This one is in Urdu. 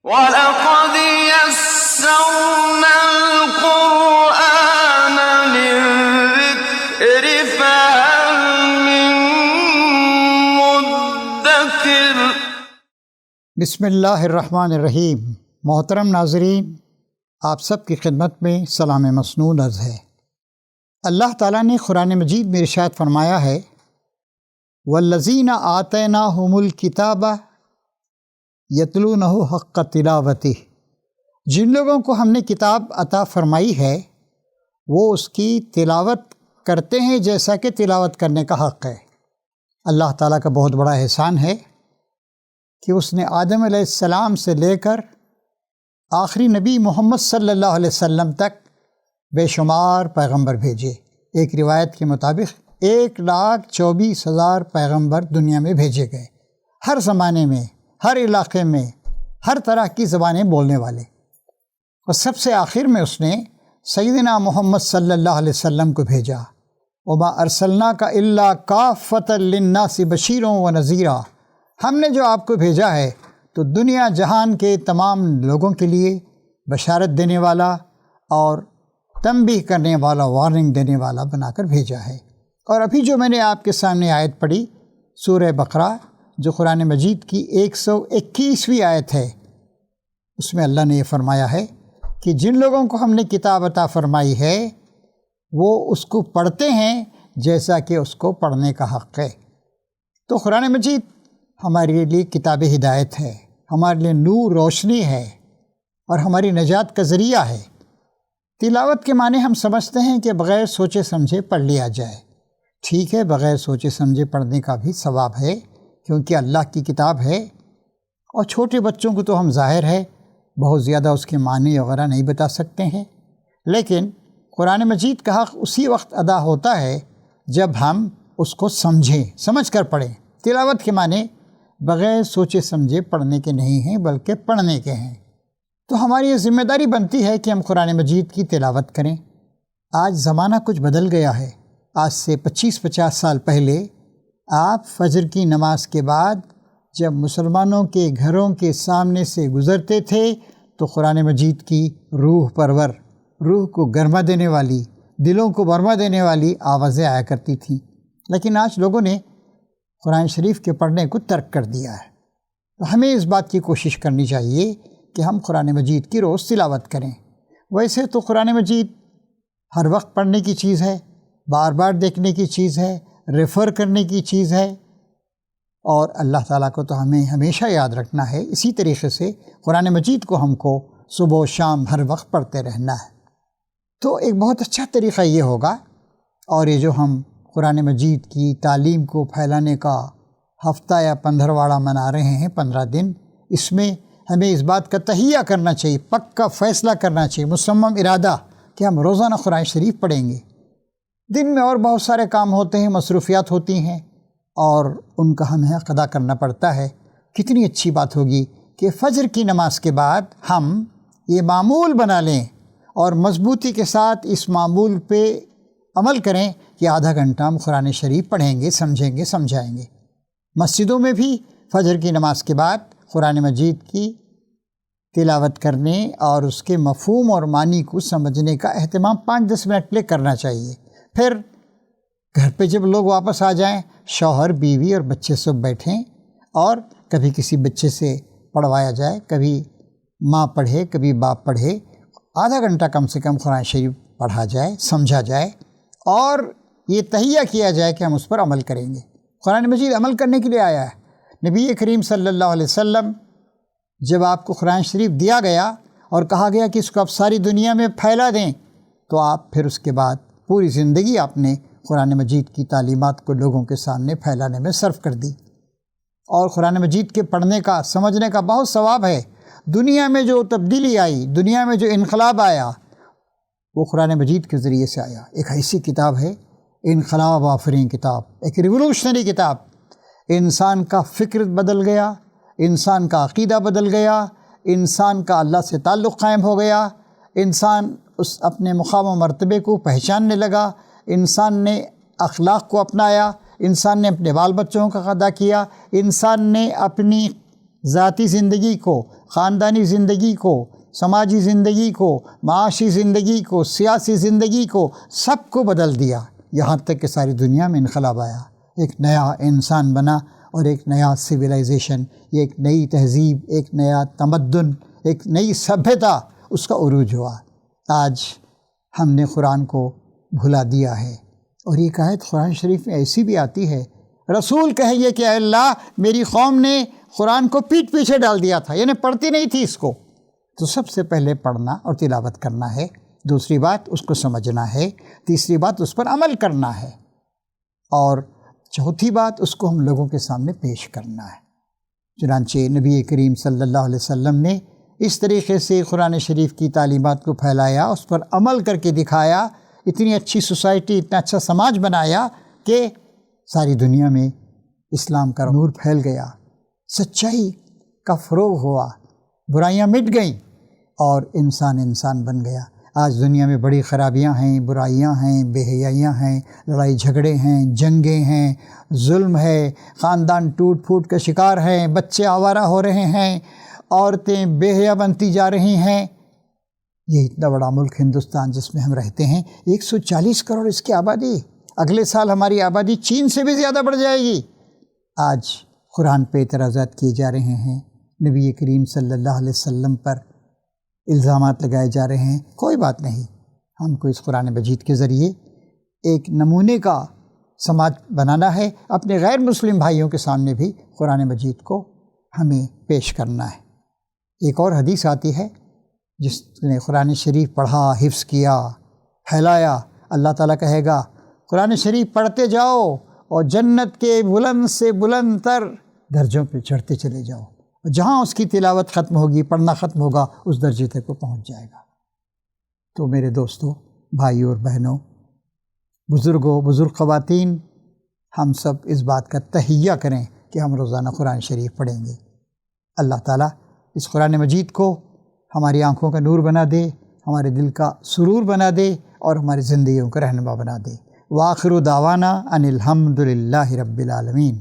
وَلَقَدْ يَسَّرْنَا الْقُرْآنَ لِلذِّكْرِ فَهَلْ مِن مُّدَّكِرٍ۔ بسم اللہ الرحمن الرحیم۔ محترم ناظرین، آپ سب کی خدمت میں سلام مسنون عرض ہے۔ اللہ تعالیٰ نے قرآن مجید میں ارشاد فرمایا ہے، وَالَّذِينَ آتَيْنَاهُمُ الْكِتَابَ يَتْلُونَهُ حَقَّ تِلَاوَتِهِ، جن لوگوں کو ہم نے کتاب عطا فرمائی ہے وہ اس کی تلاوت کرتے ہیں جیسا کہ تلاوت کرنے کا حق ہے۔ اللہ تعالیٰ کا بہت بڑا احسان ہے کہ اس نے آدم علیہ السلام سے لے کر آخری نبی محمد صلی اللہ علیہ وسلم تک بے شمار پیغمبر بھیجے۔ ایک روایت کے مطابق 1,24,000 پیغمبر دنیا میں بھیجے گئے، ہر زمانے میں، ہر علاقے میں، ہر طرح کی زبانیں بولنے والے۔ اور سب سے آخر میں اس نے سیدنا محمد صلی اللہ علیہ وسلم کو بھیجا، وَمَا أَرْسَلْنَاكَ إِلَّا كَافَّةً لِلنَّاسِ بَشِيرًا وَنَذِيرًا، ہم نے جو آپ کو بھیجا ہے تو دنیا جہان کے تمام لوگوں کے لیے بشارت دینے والا اور تنبیہ کرنے والا، وارننگ دینے والا بنا کر بھیجا ہے۔ اور ابھی جو میں نے آپ کے سامنے آیت پڑھی سورہ بقرہ، جو قرآن مجید کی 121ویں آیت ہے، اس میں اللہ نے یہ فرمایا ہے کہ جن لوگوں کو ہم نے کتاب عطا فرمائی ہے وہ اس کو پڑھتے ہیں جیسا کہ اس کو پڑھنے کا حق ہے۔ تو قرآن مجید ہمارے لیے کتاب ہدایت ہے، ہمارے لیے نور، روشنی ہے اور ہماری نجات کا ذریعہ ہے۔ تلاوت کے معنی ہم سمجھتے ہیں کہ بغیر سوچے سمجھے پڑھ لیا جائے۔ ٹھیک ہے، بغیر سوچے سمجھے پڑھنے کا بھی ثواب ہے کیونکہ اللہ کی کتاب ہے، اور چھوٹے بچوں کو تو ہم ظاہر ہے بہت زیادہ اس کے معنی وغیرہ نہیں بتا سکتے ہیں، لیکن قرآن مجید کا حق اسی وقت ادا ہوتا ہے جب ہم اس کو سمجھیں، سمجھ کر پڑھیں۔ تلاوت کے معنی بغیر سوچے سمجھے پڑھنے کے نہیں ہیں بلکہ پڑھنے کے ہیں۔ تو ہماری یہ ذمہ داری بنتی ہے کہ ہم قرآن مجید کی تلاوت کریں۔ آج زمانہ کچھ بدل گیا ہے۔ آج سے 25-50 سال پہلے آپ فجر کی نماز کے بعد جب مسلمانوں کے گھروں کے سامنے سے گزرتے تھے تو قرآن مجید کی روح پرور، روح کو گرما دینے والی، دلوں کو برما دینے والی آوازیں آیا کرتی تھیں، لیکن آج لوگوں نے قرآن شریف کے پڑھنے کو ترک کر دیا ہے۔ تو ہمیں اس بات کی کوشش کرنی چاہیے کہ ہم قرآن مجید کی روز تلاوت کریں۔ ویسے تو قرآن مجید ہر وقت پڑھنے کی چیز ہے، بار بار دیکھنے کی چیز ہے، ریفر کرنے کی چیز ہے، اور اللہ تعالیٰ کو تو ہمیں ہمیشہ یاد رکھنا ہے۔ اسی طریقے سے قرآن مجید کو ہم کو صبح و شام ہر وقت پڑھتے رہنا ہے۔ تو ایک بہت اچھا طریقہ یہ ہوگا، اور یہ جو ہم قرآن مجید کی تعلیم کو پھیلانے کا ہفتہ یا 15واڑہ منا رہے ہیں، 15 دن، اس میں ہمیں اس بات کا تہیہ کرنا چاہیے، پکا فیصلہ کرنا چاہیے، مصمم ارادہ کہ ہم روزانہ قرآن شریف پڑھیں گے۔ دن میں اور بہت سارے کام ہوتے ہیں، مصروفیات ہوتی ہیں، اور ان کا ہمیں ادا کرنا پڑتا ہے۔ کتنی اچھی بات ہوگی کہ فجر کی نماز کے بعد ہم یہ معمول بنا لیں اور مضبوطی کے ساتھ اس معمول پہ عمل کریں کہ آدھا گھنٹہ ہم قرآن شریف پڑھیں گے، سمجھیں گے، سمجھائیں گے۔ مسجدوں میں بھی فجر کی نماز کے بعد قرآن مجید کی تلاوت کرنے اور اس کے مفہوم اور معنی کو سمجھنے کا اہتمام 5-10 منٹ لے کرنا چاہیے۔ پھر گھر پہ جب لوگ واپس آ جائیں، شوہر، بیوی اور بچے سب بیٹھیں، اور کبھی کسی بچے سے پڑھوایا جائے، کبھی ماں پڑھے، کبھی باپ پڑھے، آدھا گھنٹہ کم سے کم قرآن شریف پڑھا جائے، سمجھا جائے، اور یہ تہیہ کیا جائے کہ ہم اس پر عمل کریں گے۔ قرآن مجید عمل کرنے کے لیے آیا ہے۔ نبی کریم صلی اللہ علیہ وسلم جب آپ کو قرآن شریف دیا گیا اور کہا گیا کہ اس کو آپ ساری دنیا میں پھیلا دیں، تو آپ پھر اس کے بعد پوری زندگی آپ نے قرآن مجید کی تعلیمات کو لوگوں کے سامنے پھیلانے میں صرف کر دی۔ اور قرآن مجید کے پڑھنے کا، سمجھنے کا بہت ثواب ہے۔ دنیا میں جو تبدیلی آئی، دنیا میں جو انقلاب آیا، وہ قرآن مجید کے ذریعے سے آیا۔ ایک ایسی کتاب ہے، انقلاب آفرین کتاب، ایک ریولوشنری کتاب۔ انسان کا فکر بدل گیا، انسان کا عقیدہ بدل گیا، انسان کا اللہ سے تعلق قائم ہو گیا، انسان اس اپنے مقام و مرتبے کو پہچاننے لگا، انسان نے اخلاق کو اپنایا، انسان نے اپنے بال بچوں کا ادا کیا، انسان نے اپنی ذاتی زندگی کو خاندانی زندگی کو، سماجی زندگی کو، معاشی زندگی کو، سیاسی زندگی کو، سب کو بدل دیا، یہاں تک کہ ساری دنیا میں انقلاب آیا، ایک نیا انسان بنا اور ایک نیا سویلائزیشن، ایک نئی تہذیب، ایک نیا تمدن، ایک نئی سبھیتا اس کا عروج ہوا۔ آج ہم نے قرآن کو بھلا دیا ہے، اور یہ آیت قرآن شریف میں ایسی بھی آتی ہے، رسول کہیں گے کہ اے اللہ میری قوم نے قرآن کو پیٹھ پیچھے ڈال دیا تھا، یعنی پڑھتی نہیں تھی اس کو، تو سب سے پہلے پڑھنا اور تلاوت کرنا ہے، دوسری بات اس کو سمجھنا ہے، تیسری بات اس پر عمل کرنا ہے، اور چوتھی بات اس کو ہم لوگوں کے سامنے پیش کرنا ہے۔ چنانچہ نبی کریم صلی اللہ علیہ وسلم نے اس طریقے سے قرآن شریف کی تعلیمات کو پھیلایا، اس پر عمل کر کے دکھایا، اتنی اچھی سوسائٹی، اتنا اچھا سماج بنایا کہ ساری دنیا میں اسلام کا نور پھیل گیا، سچائی کا فروغ ہوا، برائیاں مٹ گئیں اور انسان بن گیا۔ آج دنیا میں بڑی خرابیاں ہیں، برائیاں ہیں، بے حیائیاں ہیں، لڑائی جھگڑے ہیں، جنگیں ہیں، ظلم ہے، خاندان ٹوٹ پھوٹ کا شکار ہیں، بچے آوارہ ہو رہے ہیں، عورتیں بے حیا بنتی جا رہی ہیں۔ یہ اتنا بڑا ملک ہندوستان جس میں ہم رہتے ہیں، 140 کروڑ اس کی آبادی، اگلے سال ہماری آبادی چین سے بھی زیادہ بڑھ جائے گی۔ آج قرآن پہ اعتراضات کیے جا رہے ہیں، نبی کریم صلی اللہ علیہ وسلم پر الزامات لگائے جا رہے ہیں، کوئی بات نہیں، ہم کو اس قرآن مجید کے ذریعے ایک نمونے کا سماج بنانا ہے، اپنے غیر مسلم بھائیوں کے سامنے بھی قرآن مجید کو ہمیں پیش کرنا ہے۔ ایک اور حدیث آتی ہے، جس نے قرآن شریف پڑھا، حفظ کیا، پھیلایا، اللہ تعالیٰ کہے گا قرآن شریف پڑھتے جاؤ اور جنت کے بلند سے بلند تر درجوں پہ چڑھتے چلے جاؤ، جہاں اس کی تلاوت ختم ہوگی، پڑھنا ختم ہوگا، اس درجے تک وہ پہنچ جائے گا۔ تو میرے دوستوں، بھائیوں اور بہنوں، بزرگوں، بزرگ خواتین، ہم سب اس بات کا تہیہ کریں کہ ہم روزانہ قرآن شریف پڑھیں گے۔ اللہ تعالیٰ اس قرآن مجید کو ہماری آنکھوں کا نور بنا دے، ہمارے دل کا سرور بنا دے اور ہماری زندگیوں کا رہنما بنا دے۔ وآخر دعوانا ان الحمد للہ رب العالمین۔